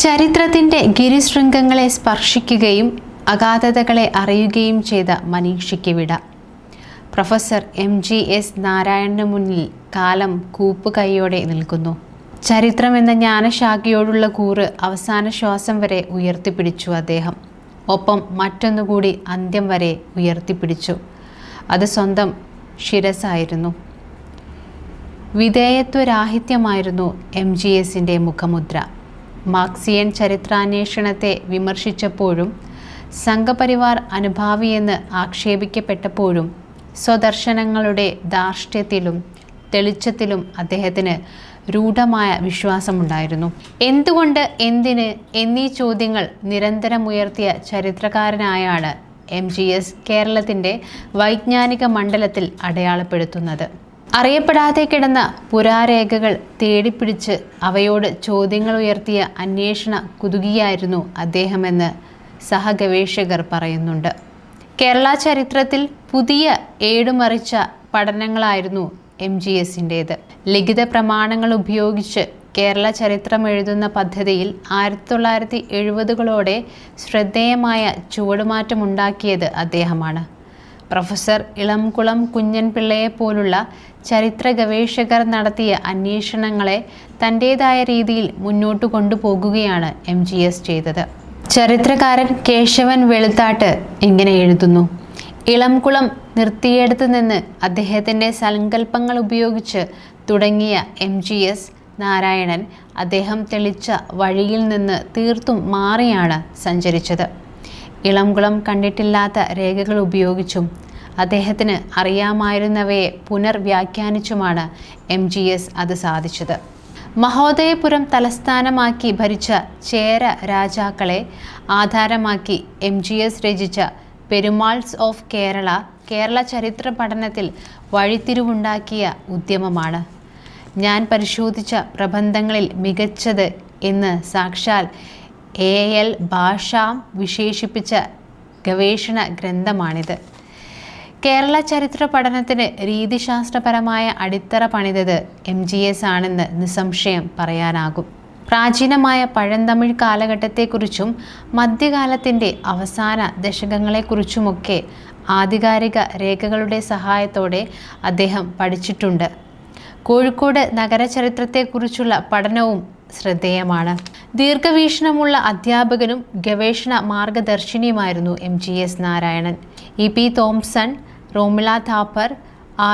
ചരിത്രത്തിൻ്റെ ഗിരിശൃംഗങ്ങളെ സ്പർശിക്കുകയും അഗാധതകളെ അറിയുകയും ചെയ്ത മനീഷിക്ക് വിട. പ്രൊഫസർ MGS നാരായണന് മുന്നിൽ കാലം കൂപ്പുകൈയോടെ നിൽക്കുന്നു. ചരിത്രം എന്ന ജ്ഞാനശാഖയോടുള്ള കൂറ് അവസാന ശ്വാസം വരെ ഉയർത്തിപ്പിടിച്ചു അദ്ദേഹം. ഒപ്പം മറ്റൊന്നുകൂടി അന്ത്യം വരെ ഉയർത്തിപ്പിടിച്ചു. അത് സ്വന്തം ശിരസായിരുന്നു. വിധേയത്വരാഹിത്യമായിരുന്നു MGSൻ്റെ മുഖമുദ്ര. മാർക്സിയൻ ചരിത്രാന്വേഷണത്തെ വിമർശിച്ചപ്പോഴും സംഘപരിവാർ അനുഭാവിയെന്ന് ആക്ഷേപിക്കപ്പെട്ടപ്പോഴും സ്വദർശനങ്ങളുടെ ധാർഷ്ട്യത്തിലും തെളിച്ചത്തിലും അദ്ദേഹത്തിന് രൂഢമായ വിശ്വാസമുണ്ടായിരുന്നു. എന്തുകൊണ്ട്, എന്തിന് എന്നീ ചോദ്യങ്ങൾ നിരന്തരമുയർത്തിയ ചരിത്രകാരനായാണ് MGS കേരളത്തിൻ്റെ വൈജ്ഞാനിക മണ്ഡലത്തിൽ അടയാളപ്പെടുത്തുന്നത്. അറിയപ്പെടാതെ കിടന്ന പുരാരേഖകൾ തേടിപ്പിടിച്ച് അവയോട് ചോദ്യങ്ങൾ ഉയർത്തിയ അന്വേഷണ കുതുകിയായിരുന്നു അദ്ദേഹമെന്ന് സഹഗവേഷകർ പറയുന്നുണ്ട്. കേരള ചരിത്രത്തിൽ പുതിയ ഏടുമറിച്ച പഠനങ്ങളായിരുന്നു MGSൻ്റേത്. ലിഖിത പ്രമാണങ്ങൾ ഉപയോഗിച്ച് കേരള ചരിത്രം എഴുതുന്ന പദ്ധതിയിൽ 1970കളോടെ ശ്രദ്ധേയമായ ചുവടുമാറ്റമുണ്ടാക്കിയത് അദ്ദേഹമാണ്. പ്രൊഫസർ ഇളംകുളം കുഞ്ഞൻപിള്ളയെപ്പോലുള്ള ചരിത്ര ഗവേഷകർ നടത്തിയ അന്വേഷണങ്ങളെ തൻ്റേതായ രീതിയിൽ മുന്നോട്ട് കൊണ്ടുപോകുകയാണ് MGS ചെയ്തത്. ചരിത്രകാരൻ കേശവൻ വെളുത്താട്ട് ഇങ്ങനെ എഴുതുന്നു: ഇളംകുളം നിർത്തിയെടുത്ത് നിന്ന് അദ്ദേഹത്തിൻ്റെ സങ്കല്പങ്ങൾ ഉപയോഗിച്ച് തുടങ്ങിയ MGS നാരായണൻ അദ്ദേഹം തെളിച്ച വഴിയിൽ നിന്ന് തീർത്തും മാറിയാണ് സഞ്ചരിച്ചത്. ഇളംകുളം കണ്ടിട്ടില്ലാത്ത രേഖകൾ ഉപയോഗിച്ചും അദ്ദേഹത്തിന് അറിയാമായിരുന്നവയെ പുനർവ്യാഖ്യാനിച്ചുമാണ് MGS അത് സാധിച്ചത്. മഹോദയപുരം തലസ്ഥാനമാക്കി ഭരിച്ച ചേര രാജാക്കളെ ആധാരമാക്കി MGS രചിച്ച പെരുമാൾസ് ഓഫ് കേരള കേരള ചരിത്ര പഠനത്തിൽ വഴിത്തിരിവുണ്ടാക്കിയ ഉദ്യമമാണ്. ഞാൻ പരിശോധിച്ച പ്രബന്ധങ്ങളിൽ മികച്ചത് എന്ന് സാക്ഷാൽ AL ഭാഷ വിശേഷിപ്പിച്ച ഗവേഷണ ഗ്രന്ഥമാണിത്. കേരള ചരിത്ര പഠനത്തിന് രീതിശാസ്ത്രപരമായ അടിത്തറ പണിതത് MGS ആണെന്ന് നിസ്സംശയം പറയാനാകും. പ്രാചീനമായ പഴന്തമിഴ് കാലഘട്ടത്തെക്കുറിച്ചും മധ്യകാലത്തിൻ്റെ അവസാന ദശകങ്ങളെക്കുറിച്ചുമൊക്കെ ആധികാരിക രേഖകളുടെ സഹായത്തോടെ അദ്ദേഹം പഠിച്ചിട്ടുണ്ട്. കോഴിക്കോട് നഗരചരിത്രത്തെക്കുറിച്ചുള്ള പഠനവും ശ്രദ്ധേയമാണ്. ദീർഘവീക്ഷണമുള്ള അധ്യാപകനും ഗവേഷണ മാർഗദർശിനിയുമായിരുന്നു MGS Narayanan. EP Thompson, Romila Thapar,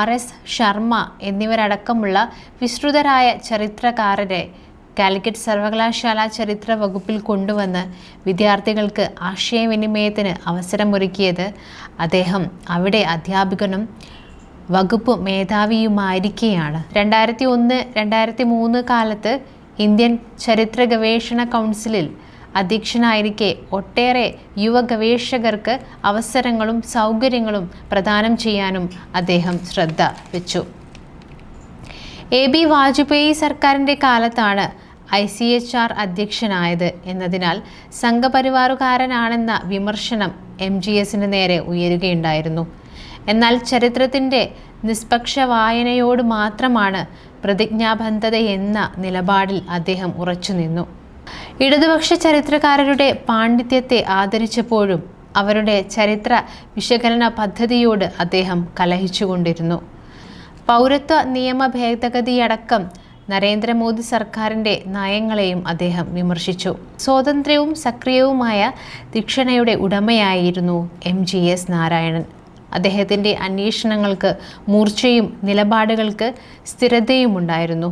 RS Sharma എന്നിവരടക്കമുള്ള വിസ്തൃതരായ ചരിത്രകാരരെ കാലിക്കറ്റ് സർവകലാശാല ചരിത്ര വകുപ്പിൽ കൊണ്ടുവന്ന് വിദ്യാർത്ഥികൾക്ക് ആശയവിനിമയത്തിന് അവസരമൊരുക്കിയത് അദ്ദേഹം അവിടെ അധ്യാപകനും വകുപ്പ് മേധാവിയുമായിരിക്കെയാണ്. 2001-2003 കാലത്ത് ഇന്ത്യൻ ചരിത്ര ഗവേഷണ കൗൺസിലിൽ അധ്യക്ഷനായിരിക്കെ ഒട്ടേറെ യുവ ഗവേഷകർക്ക് അവസരങ്ങളും സൗകര്യങ്ങളും പ്രദാനം ചെയ്യാനും അദ്ദേഹം ശ്രദ്ധ വെച്ചു. AB വാജ്പേയി സർക്കാരിൻ്റെ കാലത്താണ് ICHR അധ്യക്ഷനായത് എന്നതിനാൽ സംഘപരിവാറുകാരനാണെന്ന വിമർശനം MGSന് നേരെ ഉയരുകയുണ്ടായിരുന്നു. എന്നാൽ ചരിത്രത്തിൻ്റെ നിഷ്പക്ഷ വായനയോട് മാത്രമാണ് പ്രതിജ്ഞാബദ്ധതയെന്ന നിലപാടിൽ അദ്ദേഹം ഉറച്ചുനിന്നു. ഇടതുപക്ഷ ചരിത്രകാരരുടെ പാണ്ഡിത്യത്തെ ആദരിച്ചപ്പോഴും അവരുടെ ചരിത്ര വിശകലന പദ്ധതിയോട് അദ്ദേഹം കലഹിച്ചുകൊണ്ടിരുന്നു. പൗരത്വ നിയമ ഭേദഗതിയടക്കം നരേന്ദ്രമോദി സർക്കാരിൻ്റെ നയങ്ങളെയും അദ്ദേഹം വിമർശിച്ചു. സ്വതന്ത്രവും സക്രിയവുമായ തീക്ഷണയുടെ ഉടമയായിരുന്നു MGS നാരായണൻ. അദ്ദേഹത്തിൻ്റെ അന്വേഷണങ്ങൾക്ക് മൂർച്ചയും നിലപാടുകൾക്ക് സ്ഥിരതയുമുണ്ടായിരുന്നു.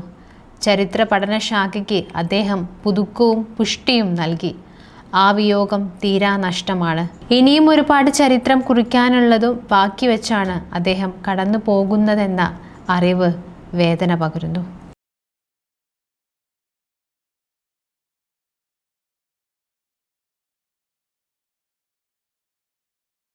ചരിത്ര പഠനശാഖയ്ക്ക് അദ്ദേഹം പുതുക്കവും പുഷ്ടിയും നൽകി. ആ വിയോഗം തീരാ നഷ്ടമാണ്. ഇനിയും ഒരുപാട് ചരിത്രം കുറിക്കാനുള്ളതും ബാക്കി വെച്ചാണ് അദ്ദേഹം കടന്നു പോകുന്നതെന്ന അറിവ് വേദന പകരുന്നു.